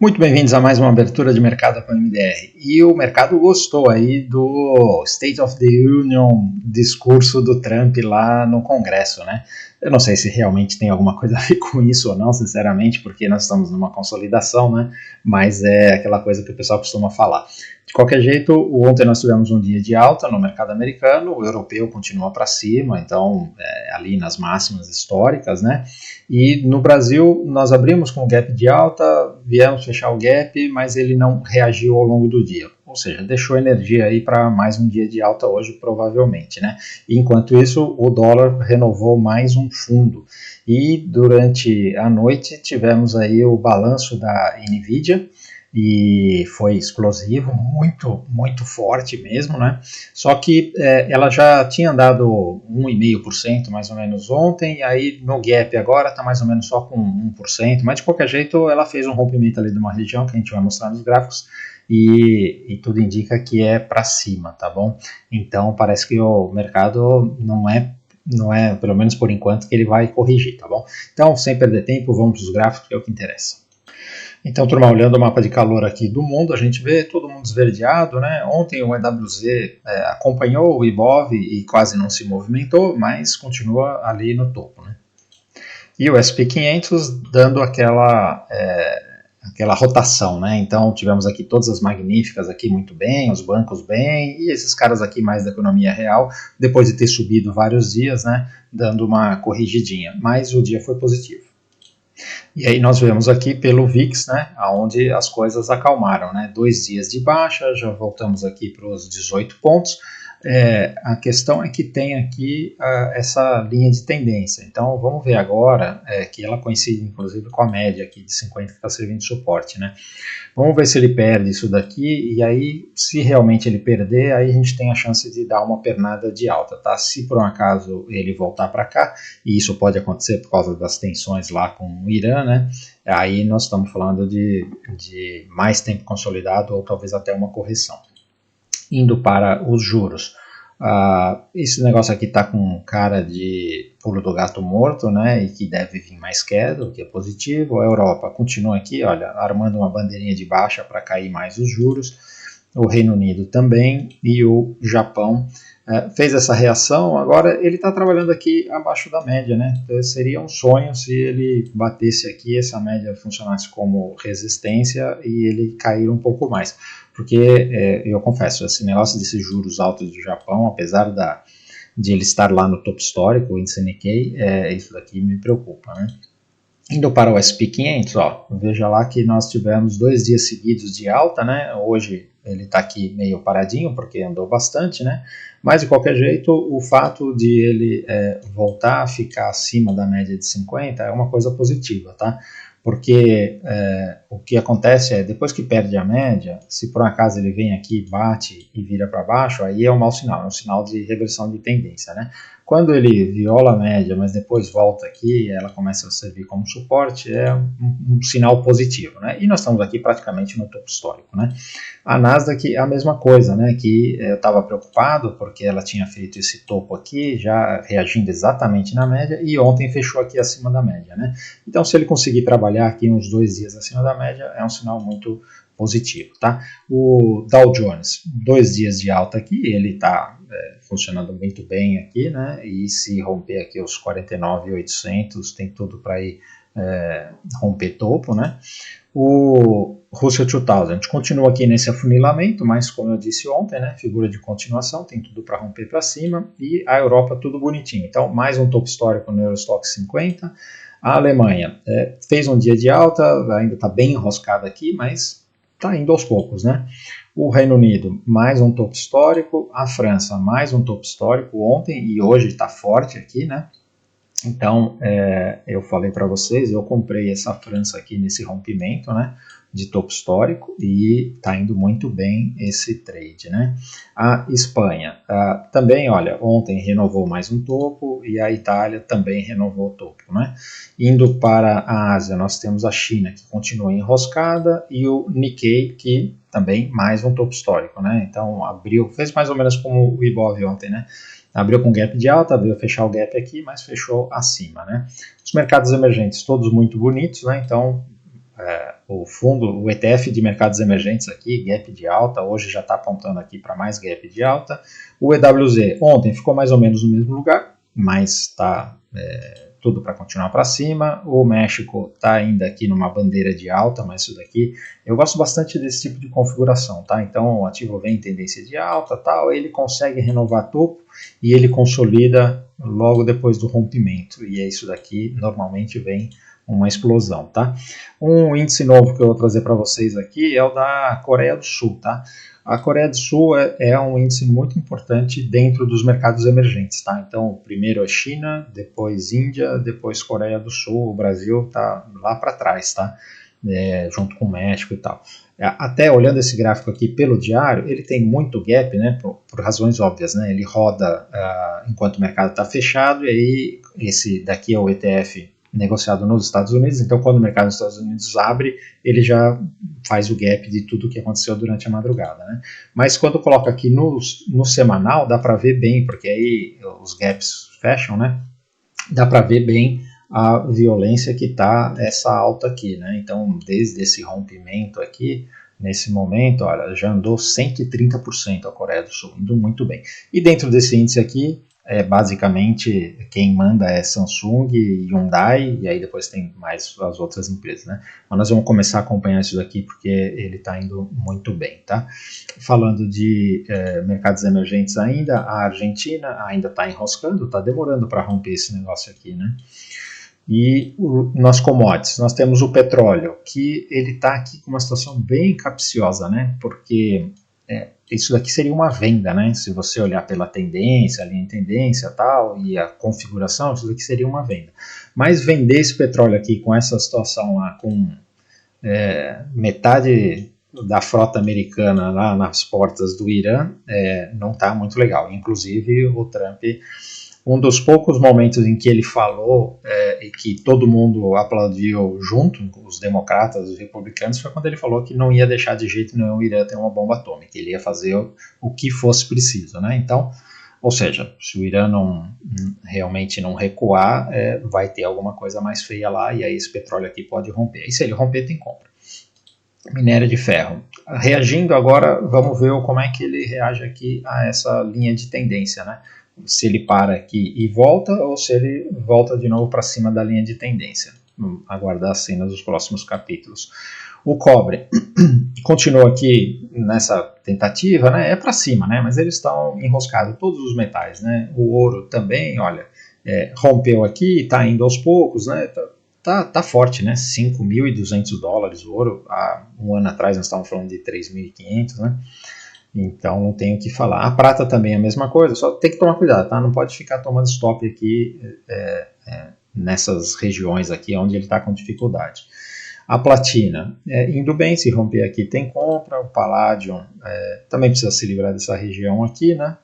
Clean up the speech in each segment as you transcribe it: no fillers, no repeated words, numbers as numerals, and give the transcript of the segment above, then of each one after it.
Muito bem-vindos a mais uma abertura de mercado com a MDR. E o mercado gostou aí do State of the Union discurso do Trump lá no Congresso, né? Eu não sei se realmente tem alguma coisa a ver com isso ou não, sinceramente, porque nós estamos numa consolidação, né? Mas é aquela coisa que o pessoal costuma falar. De qualquer jeito, ontem nós tivemos um dia de alta no mercado americano, o europeu continua para cima, então ali nas máximas históricas, né? E no Brasil nós abrimos com o gap de alta, viemos fechar o gap, mas ele não reagiu ao longo do dia, ou seja, deixou energia aí para mais um dia de alta hoje provavelmente, né? E enquanto isso o dólar renovou mais um fundo e durante a noite tivemos aí o balanço da Nvidia, e foi explosivo, muito forte mesmo, né? Só que ela já tinha andado 1,5% mais ou menos ontem, e aí no gap agora está mais ou menos só com 1%, mas de qualquer jeito ela fez um rompimento ali de uma região que a gente vai mostrar nos gráficos, e tudo indica que é para cima, tá bom? Então parece que o mercado não é, pelo menos por enquanto, que ele vai corrigir, tá bom? Então, sem perder tempo, vamos para os gráficos, que é o que interessa. Então, turma, olhando o mapa de calor aqui do mundo, a gente vê todo mundo esverdeado, né? Ontem o EWZ acompanhou o IBOV e quase não se movimentou, mas continua ali no topo, né? E o S&P 500 dando aquela rotação, né? Então tivemos aqui todas as magníficas aqui muito bem, os bancos bem, e esses caras aqui mais da economia real, depois de ter subido vários dias, né? Dando uma corrigidinha, mas o dia foi positivo. E aí nós vemos aqui pelo VIX, né, onde as coisas acalmaram, né, 2 dias de baixa, já voltamos aqui para os 18 pontos. A questão é que tem aqui essa linha de tendência, então vamos ver agora que ela coincide inclusive com a média aqui de 50 que está servindo de suporte, né? Vamos ver se ele perde isso daqui, e aí se realmente ele perder, aí a gente tem a chance de dar uma pernada de alta, tá? Se por um acaso ele voltar para cá, e isso pode acontecer por causa das tensões lá com o Irã, né? Aí nós estamos falando de mais tempo consolidado ou talvez até uma correção. Indo para os juros. Esse negócio aqui está com cara de pulo do gato morto, né, e que deve vir mais queda, o que é positivo. A Europa continua aqui, olha, armando uma bandeirinha de baixa para cair mais os juros. O Reino Unido também, e o Japão fez essa reação. Agora ele está trabalhando aqui abaixo da média, né? Então, seria um sonho se ele batesse aqui, essa média funcionasse como resistência e ele cair um pouco mais, porque eu confesso, esse negócio desses juros altos do Japão, apesar de ele estar lá no topo histórico, o índice Nikkei, isso daqui me preocupa, né? Indo para o S&P 500, ó, veja lá que nós tivemos 2 dias seguidos de alta, né? Hoje ele está aqui meio paradinho porque andou bastante, né? Mas de qualquer jeito, o fato de ele voltar a ficar acima da média de 50 é uma coisa positiva, tá? Porque o que acontece é, depois que perde a média, se por um acaso ele vem aqui, bate e vira para baixo, aí é um mau sinal, é um sinal de reversão de tendência, né? Quando ele viola a média, mas depois volta aqui e ela começa a servir como suporte, é um sinal positivo, né? E nós estamos aqui praticamente no topo histórico, né? A Nasdaq é a mesma coisa, né? Que eu estava preocupado porque ela tinha feito esse topo aqui, já reagindo exatamente na média, e ontem fechou aqui acima da média, né? Então, se ele conseguir trabalhar aqui uns 2 dias acima da média, é um sinal muito positivo, tá? O Dow Jones, 2 dias de alta aqui, ele está funcionando muito bem aqui, né? E se romper aqui os 49.800, tem tudo para ir romper topo, né? O Russell 2000, a gente continua aqui nesse afunilamento, mas como eu disse ontem, né, figura de continuação, tem tudo para romper para cima, e a Europa tudo bonitinho. Então, mais um topo histórico no Eurostoxx 50. A Alemanha fez um dia de alta, ainda está bem enroscada aqui, mas está indo aos poucos, né? O Reino Unido, mais um topo histórico. A França, mais um topo histórico ontem e hoje está forte aqui, né? Então, eu falei para vocês, eu comprei essa França aqui nesse rompimento, né, de topo histórico, e está indo muito bem esse trade, né? A Espanha também, olha, ontem renovou mais um topo, e a Itália também renovou o topo, né? Indo para a Ásia, nós temos a China, que continua enroscada, e o Nikkei, que também mais um topo histórico, né? Então, abriu, fez mais ou menos como o IBOV ontem, né? Abriu com gap de alta, veio fechar o gap aqui, mas fechou acima, né? Os mercados emergentes, todos muito bonitos, né? Então, o fundo, o ETF de mercados emergentes aqui, gap de alta, hoje já está apontando aqui para mais gap de alta. O EWZ ontem ficou mais ou menos no mesmo lugar, mas está tudo para continuar para cima. O México está ainda aqui numa bandeira de alta, mas isso daqui, eu gosto bastante desse tipo de configuração, tá? Então o ativo vem em tendência de alta, tal, ele consegue renovar topo e ele consolida logo depois do rompimento, e é isso daqui, normalmente vem uma explosão, tá? Um índice novo que eu vou trazer para vocês aqui é o da Coreia do Sul, tá? A Coreia do Sul é um índice muito importante dentro dos mercados emergentes, tá? Então, primeiro é China, depois Índia, depois Coreia do Sul, o Brasil tá lá para trás, tá? Junto com o México e tal. Até olhando esse gráfico aqui pelo diário, ele tem muito gap, né? Por razões óbvias, né? Ele roda enquanto o mercado está fechado, e aí esse daqui é o ETF negociado nos Estados Unidos, então quando o mercado nos Estados Unidos abre, ele já faz o gap de tudo o que aconteceu durante a madrugada, né? Mas quando coloca aqui no semanal, dá para ver bem, porque aí os gaps fecham, né? Dá para ver bem a violência que está essa alta aqui, né? Então, desde esse rompimento aqui, nesse momento, olha, já andou 130% a Coreia do Sul, indo muito bem. E dentro desse índice aqui, basicamente quem manda é Samsung e Hyundai, e aí depois tem mais as outras empresas, né? Mas nós vamos começar a acompanhar isso daqui porque ele está indo muito bem, tá? Falando de mercados emergentes ainda, a Argentina ainda está enroscando, está demorando para romper esse negócio aqui, né? E nas commodities, nós temos o petróleo, que ele está aqui com uma situação bem capciosa, né? Porque isso daqui seria uma venda, né? Se você olhar pela tendência, a linha de tendência tal, e a configuração, isso daqui seria uma venda. Mas vender esse petróleo aqui com essa situação lá, com metade da frota americana lá nas portas do Irã, não está muito legal. Inclusive o Trump, um dos poucos momentos em que ele falou e que todo mundo aplaudiu junto, os democratas, os republicanos, foi quando ele falou que não ia deixar de jeito nenhum o Irã ter uma bomba atômica, ele ia fazer o que fosse preciso, né? Então, ou seja, se o Irã realmente não recuar, vai ter alguma coisa mais feia lá, e aí esse petróleo aqui pode romper. E se ele romper, tem compra. Minério de ferro. Reagindo agora, vamos ver como é que ele reage aqui a essa linha de tendência, né? Se ele para aqui e volta, ou se ele volta de novo para cima da linha de tendência. Vamos aguardar as cenas dos próximos capítulos. O cobre continua aqui nessa tentativa, né? É para cima, né? Mas eles estão enroscados, todos os metais, né? O ouro também, olha, rompeu aqui, está indo aos poucos, né? Tá forte, né? $5.200 o ouro. Há um ano atrás nós estávamos falando de 3.500, né? Então não tenho o que falar. A prata também é a mesma coisa, só tem que tomar cuidado, tá? Não pode ficar tomando stop aqui nessas regiões aqui onde ele está com dificuldade. A platina, indo bem, se romper aqui tem compra. O paládio também precisa se livrar dessa região aqui, né?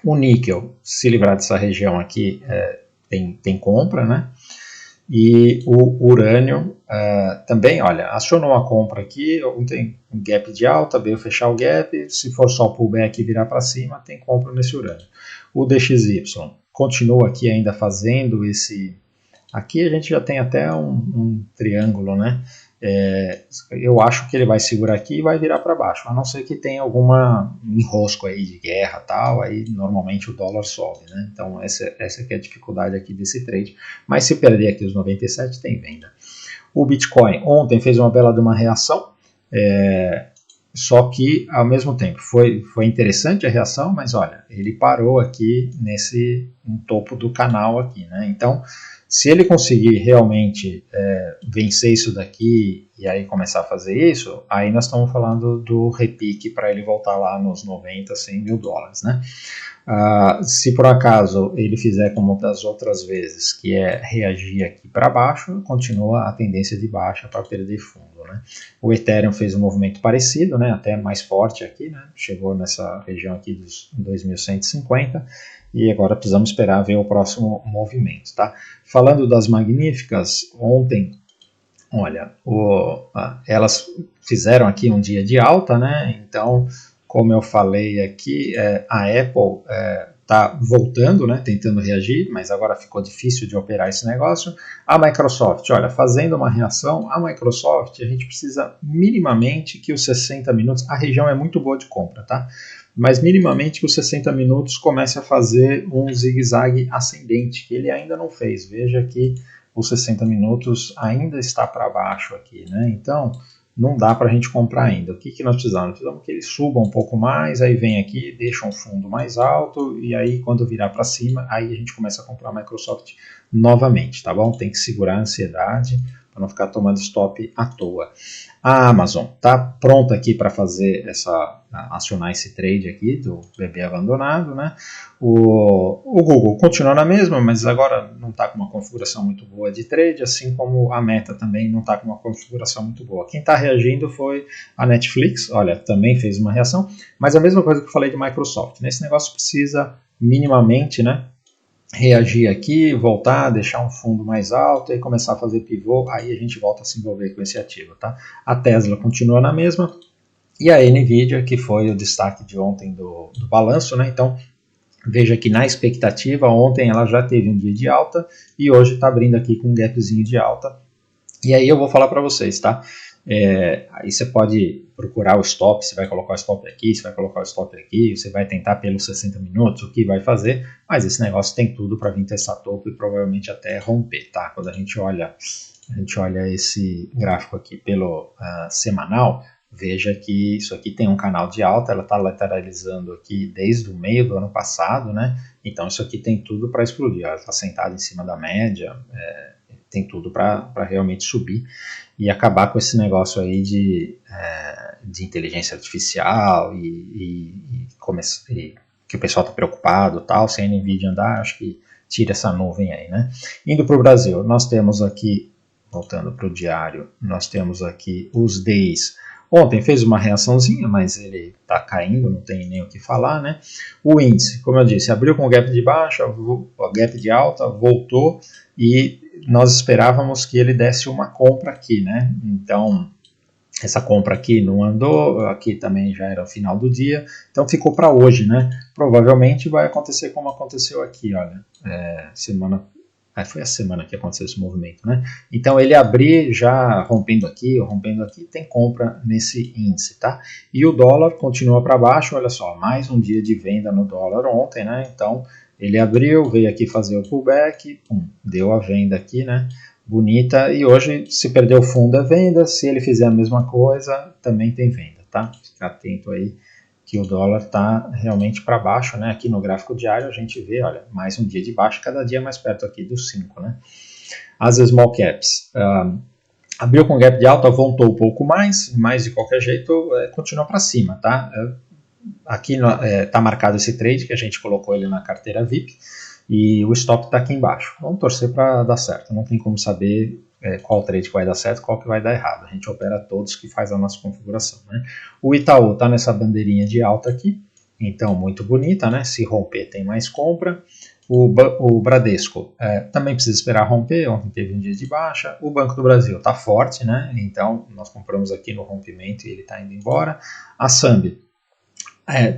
O níquel, se livrar dessa região aqui, tem compra, né? E o urânio também, olha, acionou a compra aqui, tem um gap de alta, veio fechar o gap, se for só pullback e virar para cima, tem compra nesse urânio. O DXY continua aqui ainda fazendo esse... Aqui a gente já tem até um triângulo, né? Eu acho que ele vai segurar aqui e vai virar para baixo, a não ser que tenha alguma enrosco aí de guerra tal, aí normalmente o dólar sobe, né? Então essa que é a dificuldade aqui desse trade, mas se perder aqui os 97 tem venda. O Bitcoin ontem fez uma bela de uma reação, só que ao mesmo tempo foi interessante a reação, mas olha, ele parou aqui no topo do canal aqui, né? Então se ele conseguir realmente vencer isso daqui e aí começar a fazer isso, aí nós estamos falando do repique para ele voltar lá nos 90, 100 mil dólares, né? Se por acaso ele fizer como das outras vezes, que é reagir aqui para baixo, continua a tendência de baixa para perder fundo, né? O Ethereum fez um movimento parecido, né? Até mais forte aqui, né? Chegou nessa região aqui dos 2.150, e agora precisamos esperar ver o próximo movimento, tá? Falando das magníficas, ontem, olha, elas fizeram aqui um dia de alta, né? Então, como eu falei aqui, a Apple está voltando, né, tentando reagir, mas agora ficou difícil de operar esse negócio. A Microsoft, olha, fazendo uma reação, a Microsoft, a gente precisa minimamente que os 60 minutos, a região é muito boa de compra, tá? Mas minimamente que os 60 minutos comece a fazer um zigue-zague ascendente, que ele ainda não fez. Veja que os 60 minutos ainda está para baixo aqui, né? Então, não dá para a gente comprar ainda. O que nós precisamos? Precisamos que ele suba um pouco mais, aí vem aqui, deixa um fundo mais alto, e aí quando virar para cima, aí a gente começa a comprar a Microsoft novamente, tá bom? Tem que segurar a ansiedade para não ficar tomando stop à toa. A Amazon está pronta aqui para fazer acionar esse trade aqui do bebê abandonado, né? O Google continua na mesma, mas agora não está com uma configuração muito boa de trade, assim como a Meta também não está com uma configuração muito boa. Quem está reagindo foi a Netflix, olha, também fez uma reação, mas a mesma coisa que eu falei de Microsoft, né? Esse negócio precisa minimamente, né, reagir aqui, voltar, deixar um fundo mais alto e começar a fazer pivô, aí a gente volta a se envolver com esse ativo, tá? A Tesla continua na mesma, e a Nvidia, que foi o destaque de ontem do balanço, né? Então, veja que na expectativa, ontem ela já teve um dia de alta, e hoje está abrindo aqui com um gapzinho de alta, e aí eu vou falar para vocês, tá? Aí você pode procurar o stop, você vai colocar o stop aqui, você vai colocar o stop aqui, você vai tentar pelos 60 minutos, o que vai fazer, mas esse negócio tem tudo para vir testar topo e provavelmente até romper, tá? Quando a gente olha esse gráfico aqui pelo semanal, veja que isso aqui tem um canal de alta, ela está lateralizando aqui desde o meio do ano passado, né? Então isso aqui tem tudo para explodir, ela está sentada em cima da média, tem tudo para realmente subir e acabar com esse negócio aí de inteligência artificial e que o pessoal está preocupado, tal, sem a Nvidia andar, acho que tira essa nuvem aí, né? Indo para o Brasil, nós temos aqui, voltando para o diário, nós temos aqui os DIs. Ontem fez uma reaçãozinha, mas ele está caindo, não tem nem o que falar, né? O índice, como eu disse, abriu com gap de baixa, gap de alta, voltou e nós esperávamos que ele desse uma compra aqui, né? Então, essa compra aqui não andou, aqui também já era o final do dia, então ficou para hoje, né? Provavelmente vai acontecer como aconteceu aqui, olha, foi a semana que aconteceu esse movimento, né? Então ele abrir já rompendo aqui, tem compra nesse índice, tá? E o dólar continua para baixo, olha só, mais um dia de venda no dólar ontem, né? Então ele abriu, veio aqui fazer o pullback, deu a venda aqui, né? Bonita, e hoje se perder o fundo é venda, se ele fizer a mesma coisa, também tem venda, tá? Fica atento aí que o dólar está realmente para baixo, né? Aqui no gráfico diário a gente vê, olha, mais um dia de baixo, cada dia mais perto aqui dos 5, né? As small caps, abriu com gap de alta, voltou um pouco mais, mas de qualquer jeito continua para cima, tá? Aqui está marcado esse trade que a gente colocou ele na carteira VIP e o stop está aqui embaixo. Vamos torcer para dar certo, não tem como saber qual trade que vai dar certo, qual que vai dar errado. A gente opera todos que faz a nossa configuração, né? O Itaú está nessa bandeirinha de alta aqui, então muito bonita, né? Se romper tem mais compra. O Bradesco também precisa esperar romper, ontem teve um dia de baixa. O Banco do Brasil está forte, né? Então nós compramos aqui no rompimento e ele está indo embora. A Sambi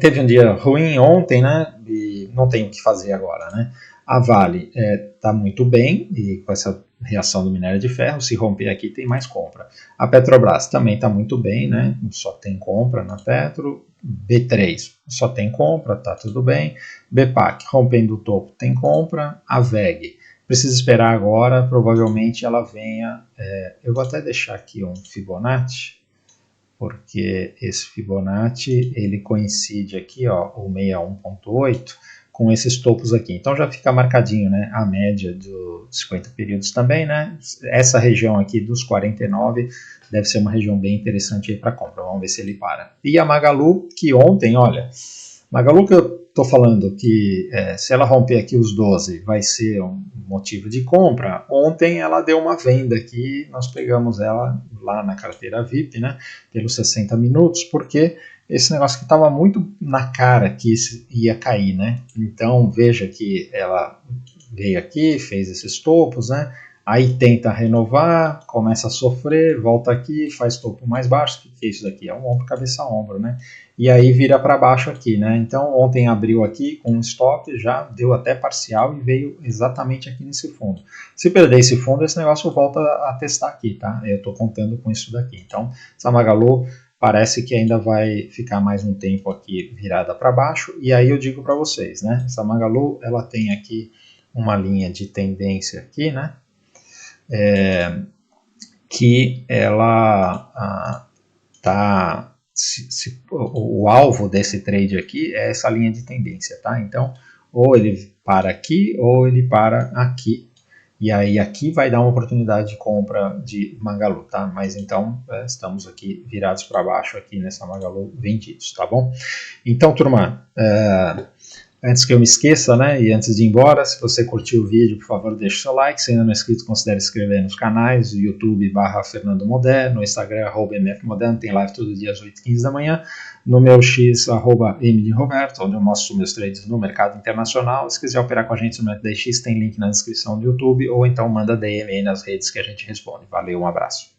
teve um dia ruim ontem, né? E não tem o que fazer agora, né? A Vale está muito bem e com essa reação do minério de ferro, se romper aqui tem mais compra. A Petrobras também está muito bem, né? Só tem compra na Petro. B3 só tem compra, tá tudo bem. BPAC rompendo o topo tem compra. A VEG precisa esperar agora, provavelmente ela venha. Eu vou até deixar aqui um Fibonacci, porque esse Fibonacci ele coincide aqui, ó, o 61.8 com esses topos aqui. Então já fica marcadinho, né, a média dos 50 períodos também, né? Essa região aqui dos 49 deve ser uma região bem interessante aí para compra. Vamos ver se ele para. E a Magalu, que ontem, olha, Magalu que eu estou falando que se ela romper aqui os 12 vai ser um motivo de compra. Ontem ela deu uma venda aqui, nós pegamos ela lá na carteira VIP, né, pelos 60 minutos, porque esse negócio que estava muito na cara que ia cair, né? Então veja que ela veio aqui, fez esses topos, né? aí tenta renovar, começa a sofrer, volta aqui, faz topo mais baixo. O que é isso daqui? É um ombro, cabeça, ombro, né? E aí vira para baixo aqui, né? Então ontem abriu aqui com um stop, já deu até parcial e veio exatamente aqui nesse fundo. Se perder esse fundo, esse negócio volta a testar aqui, tá? Eu estou contando com isso daqui. Então, essa Magalu parece que ainda vai ficar mais um tempo aqui virada para baixo. E aí eu digo para vocês, né? Essa Magalu, ela tem aqui uma linha de tendência aqui, né? Que ela tá o alvo desse trade aqui é essa linha de tendência, tá? Então, ou ele para aqui ou ele para aqui. E aí aqui vai dar uma oportunidade de compra de Magalu, tá? Mas então estamos aqui virados para baixo aqui nessa Magalu vendidos, tá bom? Então, turma, antes que eu me esqueça, né, e antes de ir embora, se você curtiu o vídeo, por favor, deixe seu like. Se ainda não é inscrito, considere se inscrever nos canais, YouTube /Fernando Modé, no Instagram @mfmoderno, tem live todo dia às 8h15 da manhã, no meu X @mdroberto, onde eu mostro meus trades no mercado internacional. Se quiser operar com a gente no método X, tem link na descrição do YouTube, ou então manda DM aí nas redes que a gente responde. Valeu, um abraço.